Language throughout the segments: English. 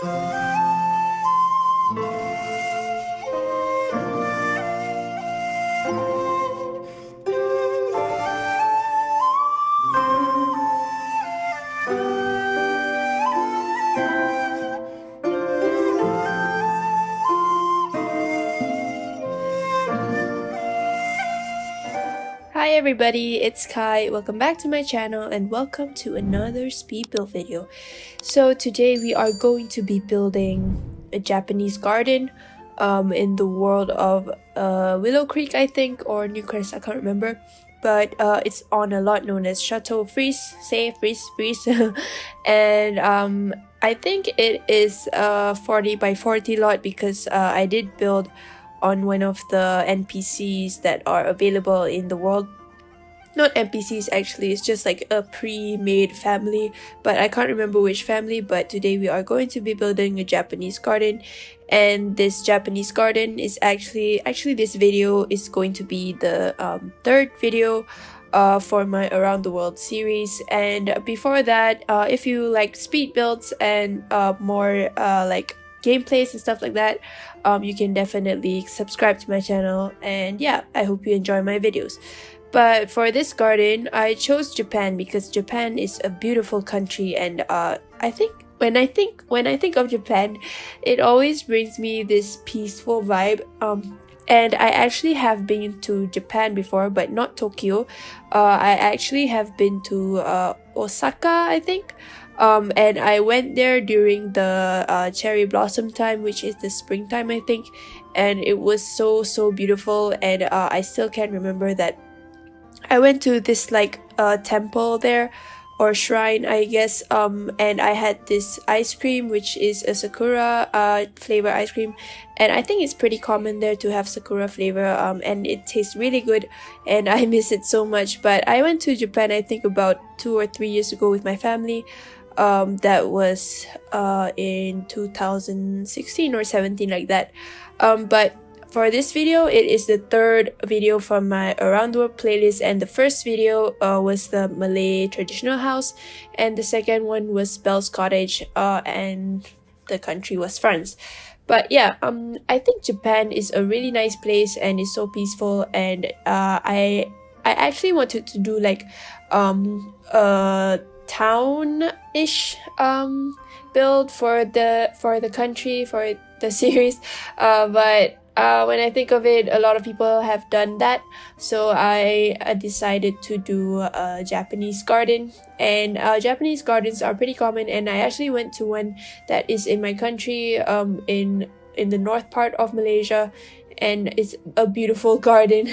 Hi everybody, it's Kai. Welcome back to my channel and welcome to another speed build video. So today we are going to be building a Japanese garden in the world of Willow Creek, I think, or Newcrest, I can't remember. But it's on a lot known as Chateau Freeze, Freeze. And I think it is a 40 by 40 lot because I did build on one of the NPCs that are available in the world. Not NPCs actually, it's just like a pre-made family, but I can't remember which family. But today we are going to be building a Japanese garden, and this Japanese garden is actually this video is going to be the third video for my Around the World series. And before that, if you like speed builds and more like gameplays and stuff like that, you can definitely subscribe to my channel. And yeah, I hope you enjoy my videos. But for this garden, I chose Japan because Japan is a beautiful country, and I think when I think of Japan, it always brings me this peaceful vibe. And I actually have been to Japan before, but not Tokyo. I actually have been to Osaka, I think. And I went there during the cherry blossom time, which is the springtime, I think. And it was so beautiful, and I still can remember that I went to this like temple there, or shrine, I guess, and I had this ice cream, which is a sakura flavor ice cream, and I think it's pretty common there to have sakura flavor, and it tastes really good, and I miss it so much. But I went to Japan, I think about 2 or 3 years ago with my family. That was in 2016 or 17, like that. But for this video, it is the third video from my Around the World playlist, and the first video was the Malay traditional house, and the second one was Belle's Cottage, and the country was France. But yeah, I think Japan is a really nice place and it's so peaceful, and I actually wanted to do like a town-ish build for the country, for the series, but when I think of it, a lot of people have done that, so I decided to do a Japanese garden. And Japanese gardens are pretty common, and I actually went to one that is in my country, in the north part of Malaysia, and it's a beautiful garden.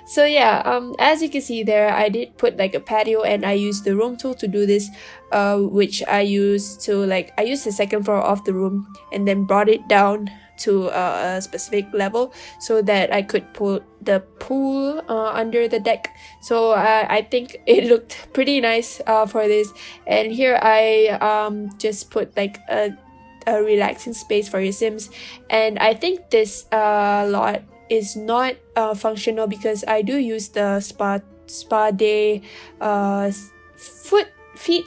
So yeah, as you can see there, I did put like a patio, and I used the room tool to do this, which I used the second floor of the room and then brought it down to a specific level so that I could put the pool under the deck. So I think it looked pretty nice for this. And here I just put like a relaxing space for your Sims, and I think this lot is not functional because I do use the spa day feet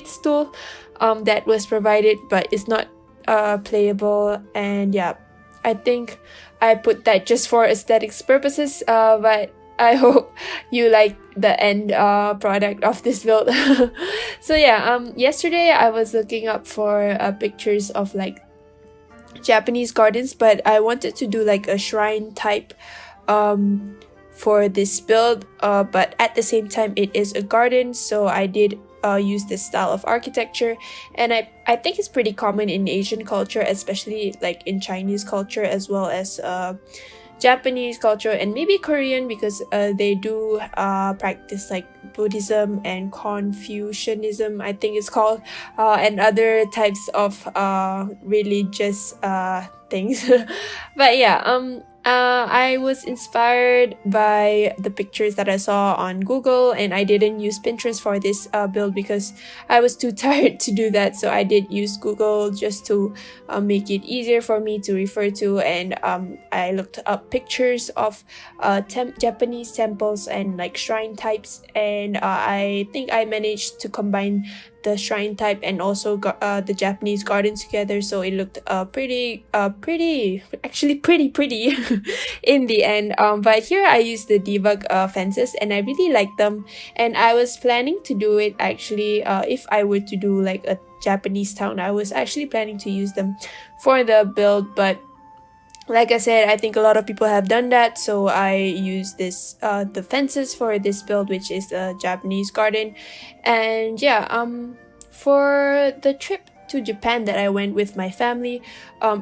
stool that was provided, but it's not playable. And yeah, I think I put that just for aesthetics purposes, but I hope you like the end product of this build. So yeah, yesterday I was looking up for pictures of like Japanese gardens, but I wanted to do like a shrine type for this build, but at the same time it is a garden, so I did use this style of architecture, and I think it's pretty common in Asian culture, especially like in Chinese culture, as well as Japanese culture, and maybe Korean, because they do practice like Buddhism and Confucianism, I think it's called, and other types of religious things. But yeah, I was inspired by the pictures that I saw on Google, and I didn't use Pinterest for this build because I was too tired to do that. So I did use Google just to make it easier for me to refer to, and I looked up pictures of Japanese temples and like shrine types, and I think I managed to combine the shrine type and also the Japanese garden together, so it looked pretty pretty in the end. But here I used the debug fences, and I really like them, and I was planning to do it actually if I were to do like a Japanese town. I was actually planning to use them for the build, but like I said, I think a lot of people have done that, so I use this the fences for this build, which is the Japanese garden. And yeah, for the trip to Japan that I went with my family,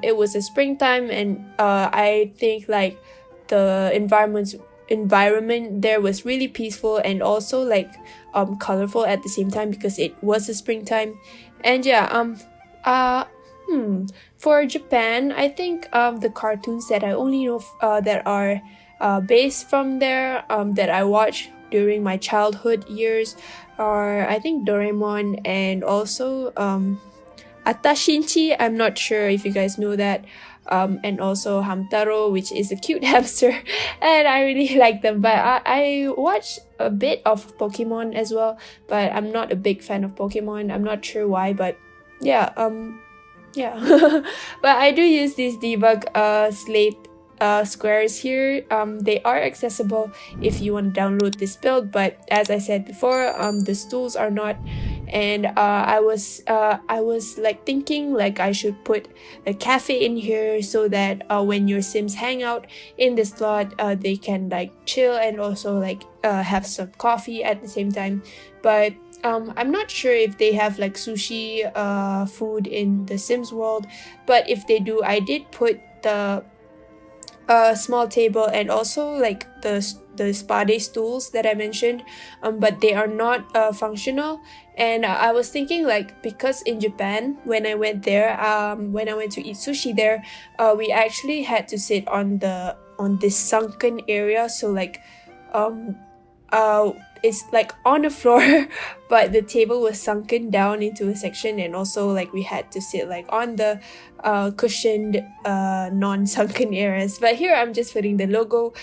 it was a springtime, and I think like the environment there was really peaceful and also like colorful at the same time because it was a springtime. And yeah, for Japan, I think the cartoons that I only know that are based from there, that I watched during my childhood years, are I think Doraemon and also Atashinchi. I'm not sure if you guys know that. And also Hamtaro, which is a cute hamster, and I really like them. But I watched a bit of Pokemon as well, but I'm not a big fan of Pokemon. I'm not sure why, but yeah, yeah. But I do use these debug slate squares here. They are accessible if you want to download this build, but as I said before, the stools are not. And I was like thinking like I should put a cafe in here so that when your Sims hang out in the slot, they can like chill and also like have some coffee at the same time. But I'm not sure if they have like sushi food in the Sims world, but if they do, I did put the small table and also like the spa day stools that I mentioned, but they are not functional. And I was thinking like, because in Japan when I went there, when I went to eat sushi there, we actually had to sit on this sunken area, so like it's like on the floor but the table was sunken down into a section, and also like we had to sit like on the cushioned non-sunken areas. But here I'm just putting the logo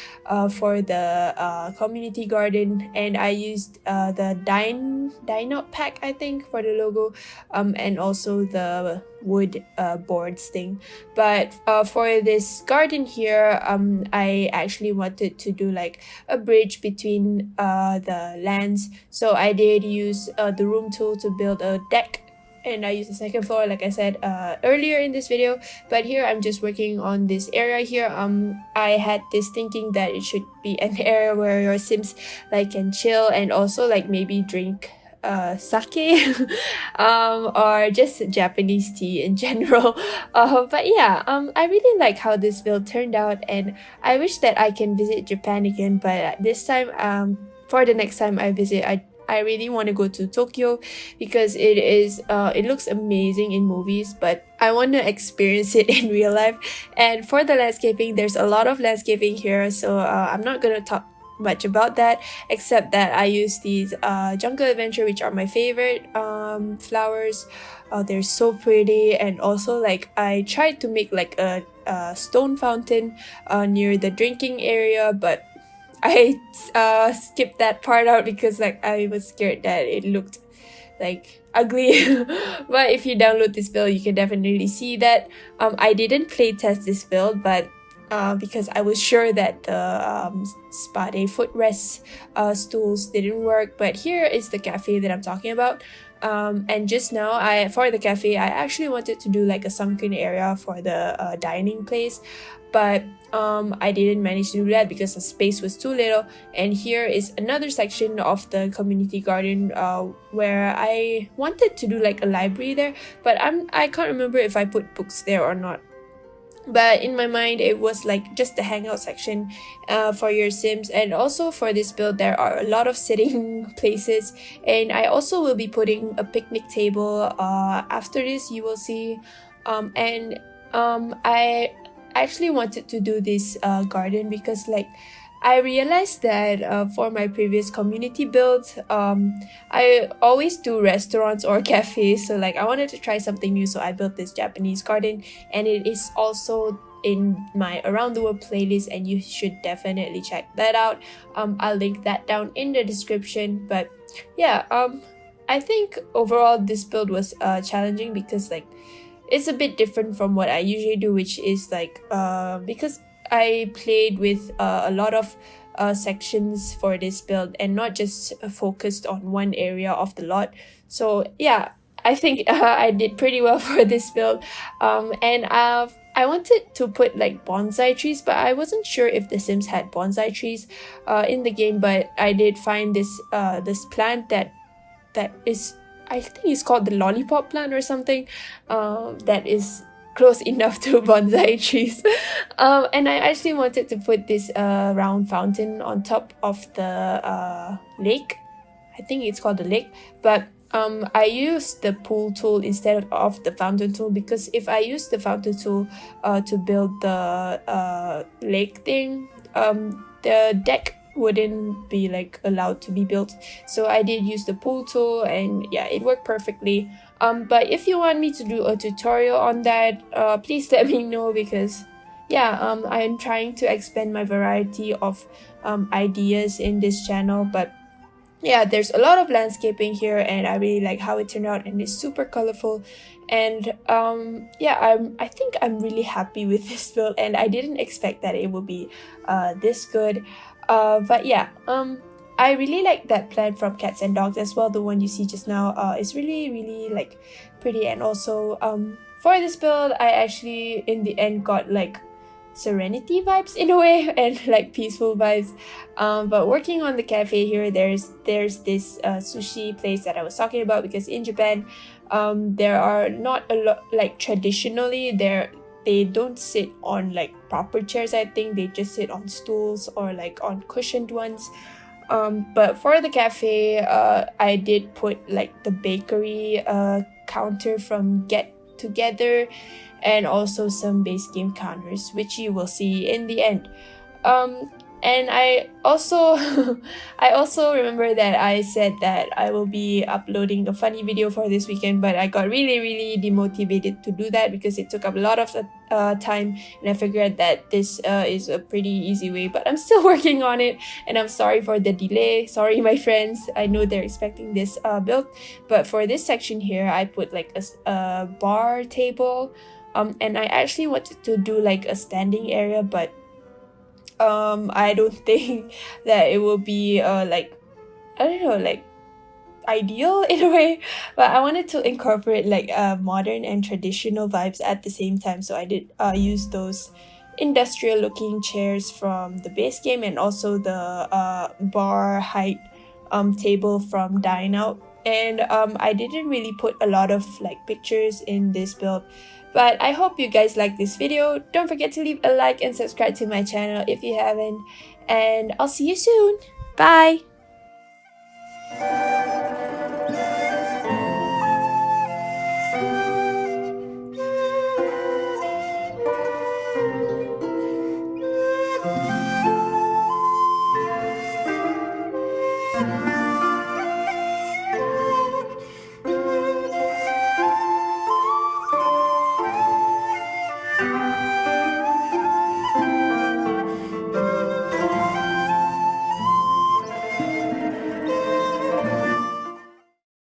for the community garden, and I used the dine out pack I think for the logo, and also the wood boards thing. But for this garden here, I actually wanted to do like a bridge between the lands, so I did use the room tool to build a deck, and I used the second floor like I said earlier in this video. But here I'm just working on this area here. I had this thinking that it should be an area where your Sims like can chill and also like maybe drink sake or just Japanese tea in general. But yeah, I really like how this build turned out, and I wish that I can visit Japan again, but this time for the next time I visit, I really want to go to Tokyo because it looks amazing in movies, but I want to experience it in real life. And for the landscaping, there's a lot of landscaping here, so I'm not gonna talk much about that, except that I use these Jungle Adventure, which are my favorite flowers. They're so pretty, and also like I tried to make like a stone fountain near the drinking area, but I skipped that part out because like I was scared that it looked like ugly. But if you download this build, you can definitely see that. I didn't play test this build, but because I was sure that the spa day footrest stools didn't work. But here is the cafe that I'm talking about. And just now, for the cafe, I actually wanted to do like a sunken area for the dining place, but I didn't manage to do that because the space was too little. And here is another section of the community garden where I wanted to do like a library there, but I can't remember if I put books there or not. But in my mind, it was like just the hangout section for your Sims. And also for this build, there are a lot of sitting places, and I also will be putting a picnic table after this, you will see. And I actually wanted to do this garden because like I realized that for my previous community builds, I always do restaurants or cafes, so like I wanted to try something new, so I built this Japanese garden, and it is also in my around the world playlist, and you should definitely check that out. I'll link that down in the description. But yeah, I think overall this build was challenging because like it's a bit different from what I usually do, which is like because I played with a lot of sections for this build and not just focused on one area of the lot. So yeah, I think I did pretty well for this build. And I wanted to put like bonsai trees, but I wasn't sure if The Sims had bonsai trees in the game. But I did find this plant that is, I think it's called the lollipop plant or something, that is close enough to bonsai trees. And I actually wanted to put this round fountain on top of the lake. I think it's called the lake, but I used the pool tool instead of the fountain tool, because if I use the fountain tool to build the lake thing, the deck wouldn't be like allowed to be built. So I did use the pool tool, and yeah, it worked perfectly. But if you want me to do a tutorial on that, please let me know, because yeah, I'm trying to expand my variety of ideas in this channel. But yeah, there's a lot of landscaping here, and I really like how it turned out, and it's super colorful. And yeah, I think I'm really happy with this build, and I didn't expect that it would be this good. But yeah, I really like that plant from Cats and Dogs as well. The one you see just now is really like pretty. And also for this build, I actually in the end got like serenity vibes in a way, and like peaceful vibes. But working on the cafe here, there's this sushi place that I was talking about, because in Japan there are not a lot, like traditionally they don't sit on like proper chairs. I think they just sit on stools or like on cushioned ones. But for the cafe, I did put like the bakery counter from Get Together, and also some base game counters, which you will see in the end. And I also I also remember that I said that I will be uploading a funny video for this weekend, but I got really demotivated to do that because it took up a lot of time, and I figured that this is a pretty easy way. But I'm still working on it, and I'm sorry for the delay. Sorry, my friends. I know they're expecting this build, but for this section here, I put like a bar table, and I actually wanted to do like a standing area, but I don't think that it will be like, I don't know, like ideal in a way. But I wanted to incorporate like modern and traditional vibes at the same time, so I did use those industrial looking chairs from the base game, and also the bar height table from Dine Out. And I didn't really put a lot of like pictures in this build, but I hope you guys like this video. Don't forget to leave a like and subscribe to my channel if you haven't, and I'll see you soon. Bye!